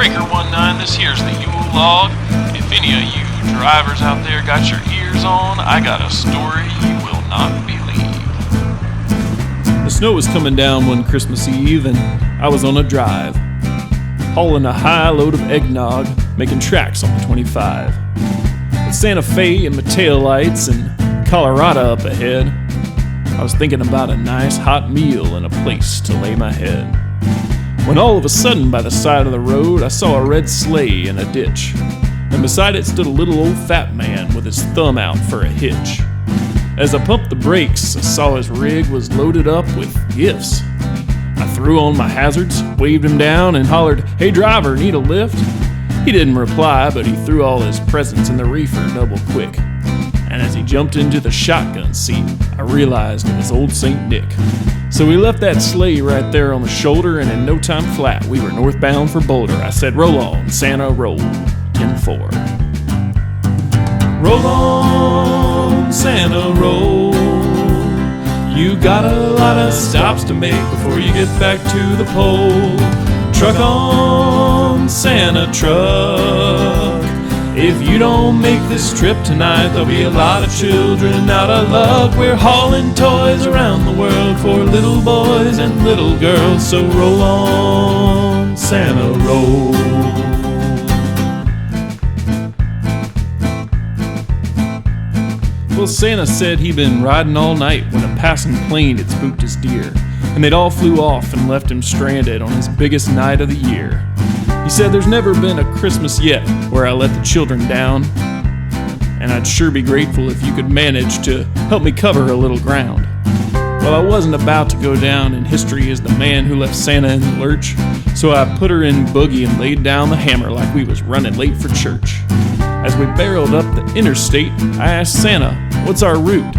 Breaker 19, this here's the Yule log. If any of you drivers out there got your ears on, I got a story you will not believe. The snow was coming down one Christmas Eve, and I was on a drive, hauling a high load of eggnog, making tracks on the 25. With Santa Fe in my taillights and Colorado up ahead, I was thinking about a nice hot meal and a place to lay my head. When all of a sudden, by the side of the road, I saw a red sleigh in a ditch, and beside it stood a little old fat man with his thumb out for a hitch. As I pumped the brakes, I saw his rig was loaded up with gifts. I threw on my hazards, waved him down, and hollered, "Hey driver, need a lift?" He didn't reply, but he threw all his presents in the reefer double quick. And as he jumped into the shotgun seat, I realized it was old St. Nick. So we left that sleigh right there on the shoulder, and in no time flat, we were northbound for Boulder. I said, "Roll on, Santa, roll," 10-4. Roll on, Santa, roll. You got a lot of stops to make before you get back to the pole. Truck on, Santa, truck. If you don't make this trip tonight, there'll be a lot of children out of luck. We're hauling toys around the world for little boys and little girls. So roll on, Santa, roll. Well, Santa said he'd been riding all night when a passing plane had spooked his deer, and they'd all flew off and left him stranded on his biggest night of the year. He said there's never been a Christmas yet where I let the children down, and I'd sure be grateful if you could manage to help me cover a little ground. Well, I wasn't about to go down in history as the man who left Santa in the lurch, so I put her in boogie and laid down the hammer like we was running late for church. As we barreled up the interstate, I asked Santa, "What's our route?"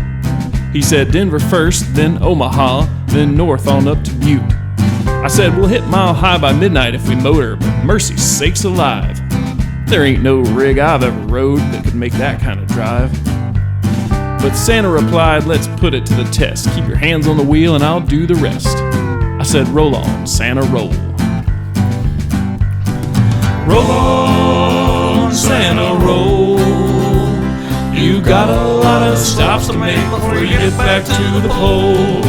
He said Denver first, then Omaha, then north on up to Butte. I said, "We'll hit Mile High by midnight if we motor, but mercy sakes alive, there ain't no rig I've ever rode that could make that kind of drive." But Santa replied, "Let's put it to the test. Keep your hands on the wheel and I'll do the rest." I said, "Roll on, Santa, roll." Roll on, Santa, roll. You got a lot of stops to make before you get back to the pole.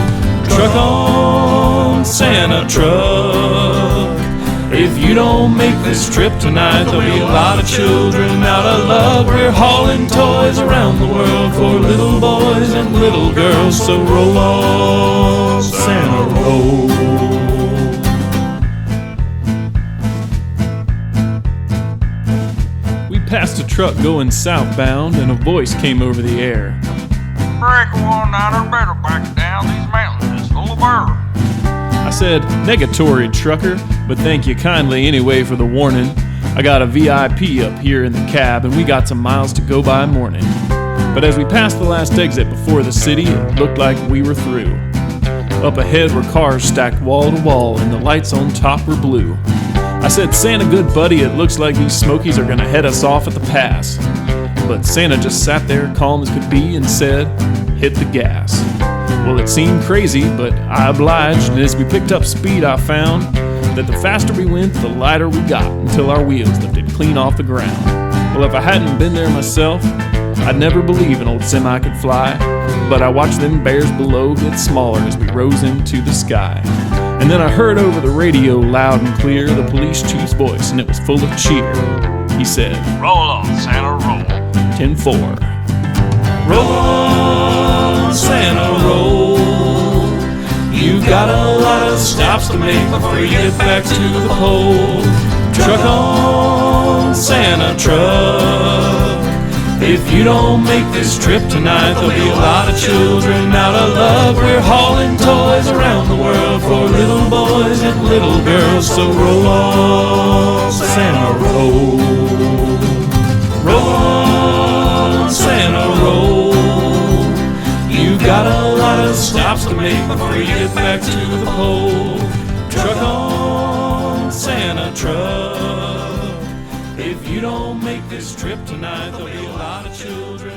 Truck on, Santa, truck. If you don't make this trip tonight, there'll be a lot of children out of luck. We're hauling toys around the world for little boys and little girls. So roll on, Santa, roll. We passed a truck going southbound, and a voice came over the air. "Breaker 19, better back down. These mountains is full of burr." I said, "Negatory, trucker, but thank you kindly anyway for the warning. I got a VIP up here in the cab, and we got some miles to go by morning." But as we passed the last exit before the city, it looked like we were through. Up ahead were cars stacked wall to wall, and the lights on top were blue. I said, "Santa, good buddy, it looks like these Smokies are gonna head us off at the pass." But Santa just sat there calm as could be and said, "Hit the gas." Well, it seemed crazy, but I obliged, and as we picked up speed, I found that the faster we went, the lighter we got, until our wheels lifted clean off the ground. Well, if I hadn't been there myself, I'd never believe an old semi could fly, but I watched them bears below get smaller as we rose into the sky. And then I heard over the radio loud and clear the police chief's voice, and it was full of cheer. He said, "Roll on, Santa, roll." 10-4. Roll on, Santa, roll. You got a lot of stops to make before you get back to the pole. Truck on, Santa, truck. If you don't make this trip tonight, there'll be a lot of children out of luck. We're hauling toys around the world for little boys and little girls. So roll on, Santa, roll. Roll on, Santa, roll. You got a lot of stops to make before you get back to the pole. Truck on, Santa, truck. If you don't make this trip tonight, there'll be a lot of children